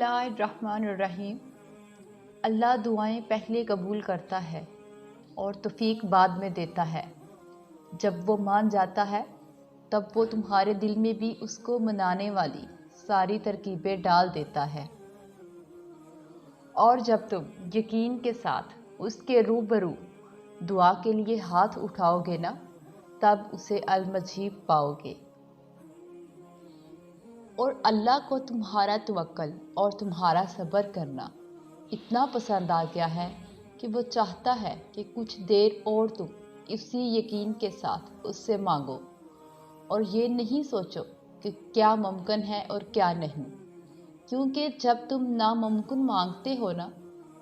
बिस्मिल्लाहिर्रहमानिर्रहीम। अल्लाह दुआएं पहले कबूल करता है और तौफीक बाद में देता है। जब वो मान जाता है तब वो तुम्हारे दिल में भी उसको मनाने वाली सारी तरकीबें डाल देता है, और जब तुम यकीन के साथ उसके रूबरू दुआ के लिए हाथ उठाओगे ना, तब उसे अलमजीब पाओगे। और अल्लाह को तुम्हारा तवक्कल और तुम्हारा सब्र करना इतना पसंद आ गया है कि वो चाहता है कि कुछ देर और तुम इसी यकीन के साथ उससे मांगो, और ये नहीं सोचो कि क्या मुमकिन है और क्या नहीं, क्योंकि जब तुम नामुमकिन मांगते हो ना,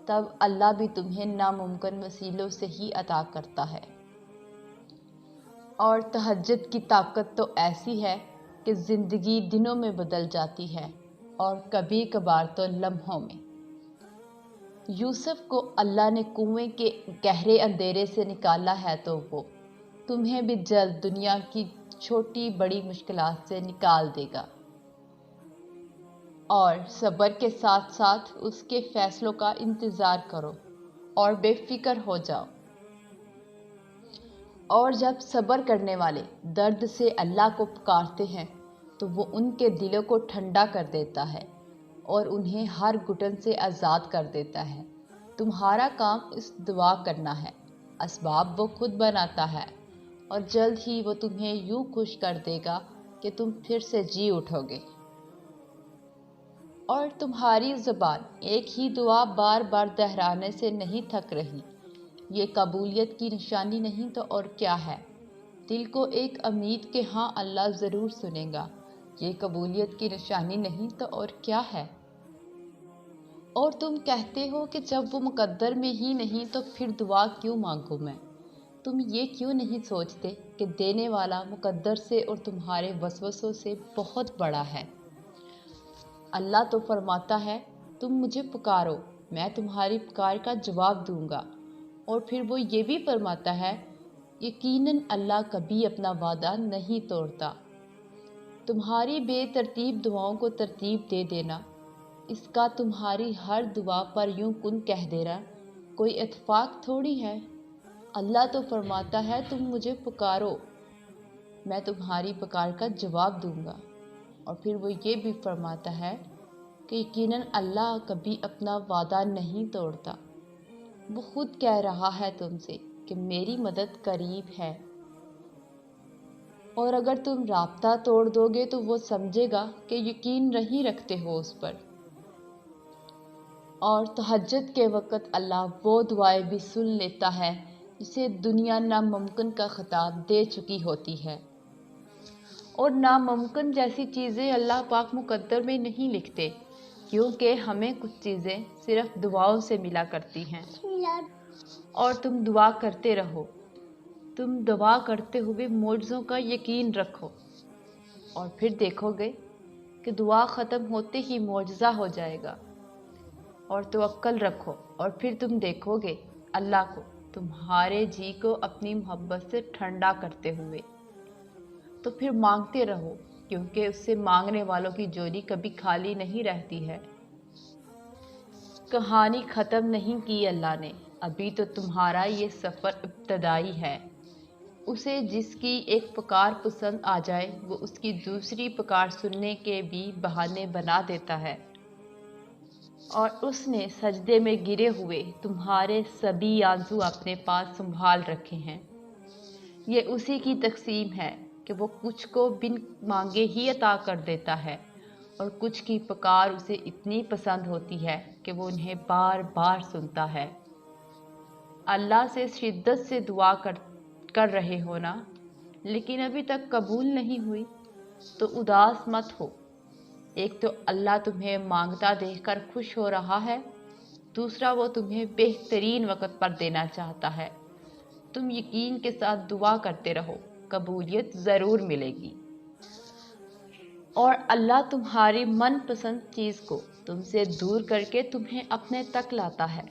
तब अल्लाह भी तुम्हें नामुमकिन वसीलों से ही अता करता है। और तहज्जुद की ताकत तो ऐसी है कि ज़िंदगी दिनों में बदल जाती है, और कभी कभार तो लम्हों में। यूसुफ को अल्लाह ने कुएं के गहरे अंधेरे से निकाला है, तो वो तुम्हें भी जल्द दुनिया की छोटी बड़ी मुश्किलात से निकाल देगा। और सब्र के साथ साथ उसके फैसलों का इंतज़ार करो और बेफिक्र हो जाओ। और जब सब्र करने वाले दर्द से अल्लाह को पुकारते हैं, तो वो उनके दिलों को ठंडा कर देता है और उन्हें हर घुटन से आज़ाद कर देता है। तुम्हारा काम इस दुआ करना है, असबाब वो खुद बनाता है, और जल्द ही वो तुम्हें यूं खुश कर देगा कि तुम फिर से जी उठोगे। और तुम्हारी ज़ुबान एक ही दुआ बार बार दोहराने से नहीं थक रही। ये कबूलियत की निशानी नहीं तो और क्या है। दिल को एक उम्मीद के हाँ अल्लाह ज़रूर सुनेगा, ये कबूलियत की निशानी नहीं तो और क्या है। और तुम कहते हो कि जब वो मुकद्दर में ही नहीं तो फिर दुआ क्यों मांगूं मैं। तुम ये क्यों नहीं सोचते कि देने वाला मुकद्दर से और तुम्हारे वसवसों से बहुत बड़ा है। अल्लाह तो फरमाता है, तुम मुझे पुकारो, मैं तुम्हारी पुकार का जवाब दूंगा। और फिर वो ये भी फरमाता है, यकीनन अल्लाह कभी अपना वादा नहीं तोड़ता। तुम्हारी बेतरतीब दुआओं को तरतीब दे देना, इसका तुम्हारी हर दुआ पर यूं कुन कह देना कोई इत्तेफाक थोड़ी है। अल्लाह तो फरमाता है, तुम मुझे पुकारो, मैं तुम्हारी पुकार का जवाब दूंगा। और फिर वो ये भी फरमाता है कि यकीनन अल्लाह कभी अपना वादा नहीं तोड़ता। वो खुद कह रहा है तुमसे कि मेरी मदद करीब है, और अगर तुम राब्ता तोड़ दोगे तो वो समझेगा कि यकीन नहीं रखते हो उस पर। और तहज्जुद के वक़्त अल्लाह वो दुआएं भी सुन लेता है जिसे दुनिया नामुमकिन का खिताब दे चुकी होती है। और नामुमकिन जैसी चीज़ें अल्लाह पाक मुकद्दर में नहीं लिखते, क्योंकि हमें कुछ चीज़ें सिर्फ दुआओं से मिला करती हैं। और तुम दुआ करते रहो, तुम दुआ करते हुए मौजज़ों का यकीन रखो, और फिर देखोगे कि दुआ ख़त्म होते ही मौजज़ा हो जाएगा। और तवक्कल रखो, और फिर तुम देखोगे अल्लाह को तुम्हारे जी को अपनी मोहब्बत से ठंडा करते हुए। तो फिर मांगते रहो, क्योंकि उससे मांगने वालों की झोली कभी खाली नहीं रहती है। कहानी ख़त्म नहीं की अल्लाह ने, अभी तो तुम्हारा ये सफ़र इब्तदाई है। उसे जिसकी एक पुकार पसंद आ जाए, वो उसकी दूसरी पुकार सुनने के भी बहाने बना देता है। और उसने सजदे में गिरे हुए तुम्हारे सभी आंसू अपने पास संभाल रखे हैं। ये उसी की तकसीम है कि वो कुछ को बिन मांगे ही अता कर देता है, और कुछ की पुकार उसे इतनी पसंद होती है कि वो उन्हें बार बार सुनता है। अल्लाह से शिद्दत से दुआ कर रहे हो ना, लेकिन अभी तक कबूल नहीं हुई, तो उदास मत हो। एक तो अल्लाह तुम्हें मांगता देखकर खुश हो रहा है, दूसरा वो तुम्हें बेहतरीन वक़्त पर देना चाहता है। तुम यकीन के साथ दुआ करते रहो, कबूलियत ज़रूर मिलेगी। और अल्लाह तुम्हारी मनपसंद चीज़ को तुमसे दूर करके तुम्हें अपने तक लाता है।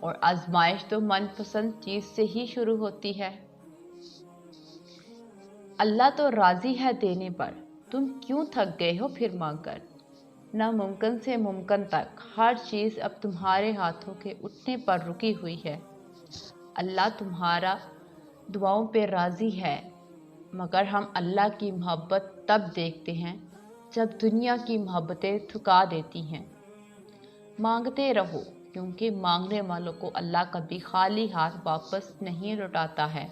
और आजमाइश तो मनपसंद चीज़ से ही शुरू होती है। अल्लाह तो राज़ी है देने पर, तुम क्यों थक गए हो फिर मांगकर। ناممکن سے ممکن تک ہر چیز اب تمہارے ہاتھوں کے اٹھنے پر رکی ہوئی ہے۔ اللہ تمہارا دعاؤں پہ راضی ہے، مگر ہم اللہ کی محبت تب دیکھتے ہیں جب دنیا کی محبتیں تھکا دیتی ہیں۔ مانگتے رہو، کیونکہ مانگنے والوں کو اللہ کبھی خالی ہاتھ واپس نہیں لوٹاتا ہے۔